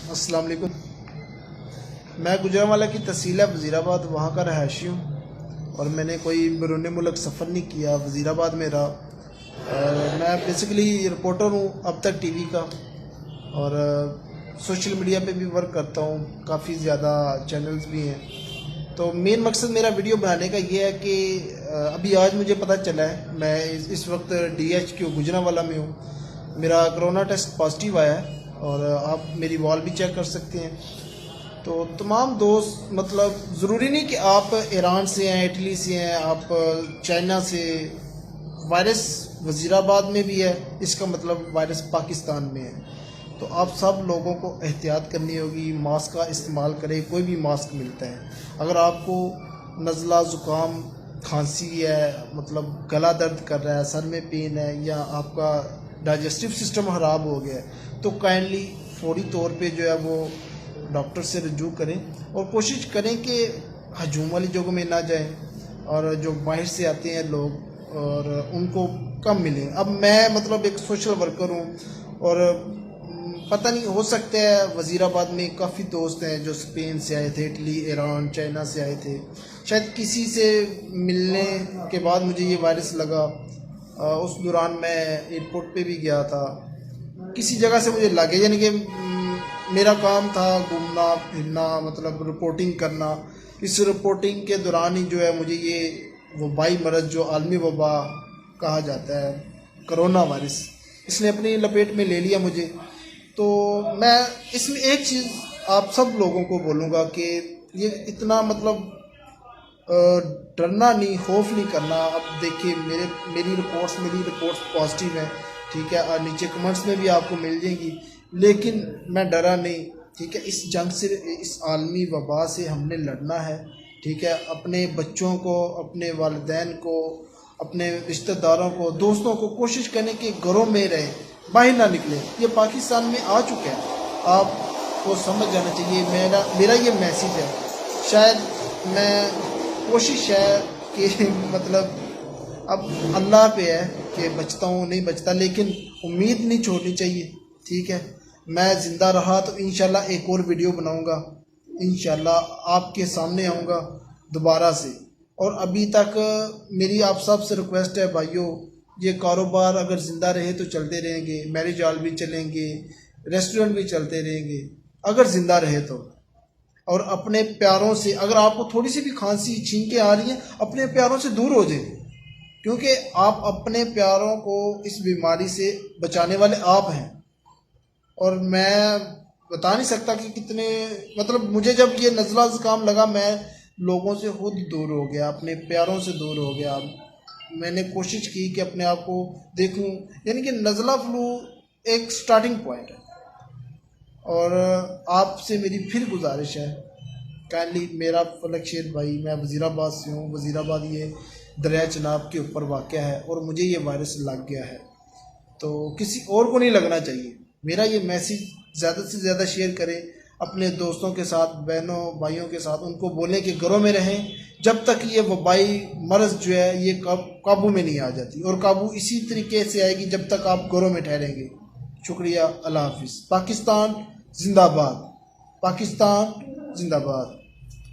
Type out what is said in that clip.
अस्सलाम वालेकुम। मैं गुजरांवाला की तहसील है वज़ीराबाद, वहाँ का रहायशी हूँ और मैंने कोई बैरून मुल्क सफ़र नहीं किया, वज़ीराबाद में रहा। मैं बेसिकली रिपोर्टर हूँ अब तक टीवी का, और सोशल मीडिया पे भी वर्क करता हूँ, काफ़ी ज़्यादा चैनल्स भी हैं। तो मेन मकसद मेरा वीडियो बनाने का ये है कि अभी आज मुझे पता चला है, मैं इस वक्त DHQ गुजरांवाला में हूँ। मेरा कोरोना टेस्ट पॉजिटिव आया है और आप मेरी वॉल भी चेक कर सकते हैं। तो तमाम दोस्त, मतलब ज़रूरी नहीं कि आप ईरान से हैं, इटली से हैं, आप चाइना से। वायरस वज़ीराबाद में भी है, इसका मतलब वायरस पाकिस्तान में है। तो आप सब लोगों को एहतियात करनी होगी, मास्क का इस्तेमाल करें, कोई भी मास्क मिलता है। अगर आपको नज़ला ज़ुकाम खांसी है, मतलब गला दर्द कर रहा है, सर में पेन है, या आपका डाइजेस्टिव सिस्टम ख़राब हो गया है, तो काइंडली फौरी तौर पे जो है वो डॉक्टर से रजू करें और कोशिश करें कि हजूम वाली जगहों में ना जाएं, और जो बाहर से आते हैं लोग और उनको कम मिलें। अब मैं मतलब एक सोशल वर्कर हूँ और पता नहीं, हो सकता है वज़ीराबाद में काफ़ी दोस्त हैं जो स्पेन से आए थे, इटली, ईरान, चाइना से आए थे। शायद किसी से मिलने के बाद मुझे ये वायरस लगा। उस दौरान मैं एयरपोर्ट पे भी गया था, किसी जगह से मुझे लगे, यानी कि मेरा काम था घूमना फिरना, मतलब रिपोर्टिंग करना। इस रिपोर्टिंग के दौरान ही जो है मुझे ये वबाई मरज़, जो आलमी वबा कहा जाता है, कोरोना वायरस, इसने अपनी लपेट में ले लिया मुझे। तो मैं इसमें एक चीज़ आप सब लोगों को बोलूँगा कि ये इतना मतलब डरना नहीं, खौफ नहीं करना। अब देखिए मेरी रिपोर्ट्स पॉजिटिव हैं, ठीक है, और नीचे कमेंट्स में भी आपको मिल जाएंगी, लेकिन मैं डरा नहीं, ठीक है। इस जंग से, इस आलमी वबा से हमने लड़ना है, ठीक है। अपने बच्चों को, अपने वालिदैन को, अपने रिश्तेदारों को, दोस्तों को कोशिश करें कि घरों में रहें, बाहर ना निकलें। ये पाकिस्तान में आ चुका है, आपको समझ जाना चाहिए। मेरा ये मैसेज है। शायद मैं, कोशिश है कि मतलब अब अल्लाह पे है कि बचता हूँ नहीं बचता, लेकिन उम्मीद नहीं छोड़नी चाहिए, ठीक है। मैं ज़िंदा रहा तो इंशाल्लाह एक और वीडियो बनाऊँगा, इंशाल्लाह आपके सामने आऊँगा दोबारा से। और अभी तक मेरी आप सब से रिक्वेस्ट है भाइयों, ये कारोबार अगर ज़िंदा रहे तो चलते रहेंगे, मैरिज हॉल भी चलेंगे, रेस्टोरेंट भी चलते रहेंगे अगर ज़िंदा रहे तो। और अपने प्यारों से, अगर आपको थोड़ी सी भी खांसी छींके आ रही है, अपने प्यारों से दूर हो जाए, क्योंकि आप अपने प्यारों को इस बीमारी से बचाने वाले आप हैं। और मैं बता नहीं सकता कि कितने, मतलब मुझे जब ये नज़ला ज़ुकाम लगा, मैं लोगों से खुद दूर हो गया, अपने प्यारों से दूर हो गया। मैंने कोशिश की कि अपने आप को देखूं, यानी कि नज़ला फ्लू एक स्टार्टिंग पॉइंट है। और आपसे मेरी फिर गुजारिश है, काइंडली, मेरा फलक शेर भाई, मैं वज़ीराबाद से हूँ। वज़ीराबाद ये दरिया चनाब के ऊपर वाक़ है और मुझे ये वायरस लग गया है, तो किसी और को नहीं लगना चाहिए। मेरा ये मैसेज ज़्यादा से ज़्यादा शेयर करें अपने दोस्तों के साथ, बहनों भाइयों के साथ। उनको बोलें कि घरों में रहें जब तक ये वबाई मर्ज़ जो है ये काबू में नहीं आ जाती, और काबू इसी तरीके से आएगी जब तक आप घरों में ठहरेंगे। शुक्रिया, अल्लाह हाफिज़। पाकिस्तान जिंदाबाद, पाकिस्तान जिंदाबाद।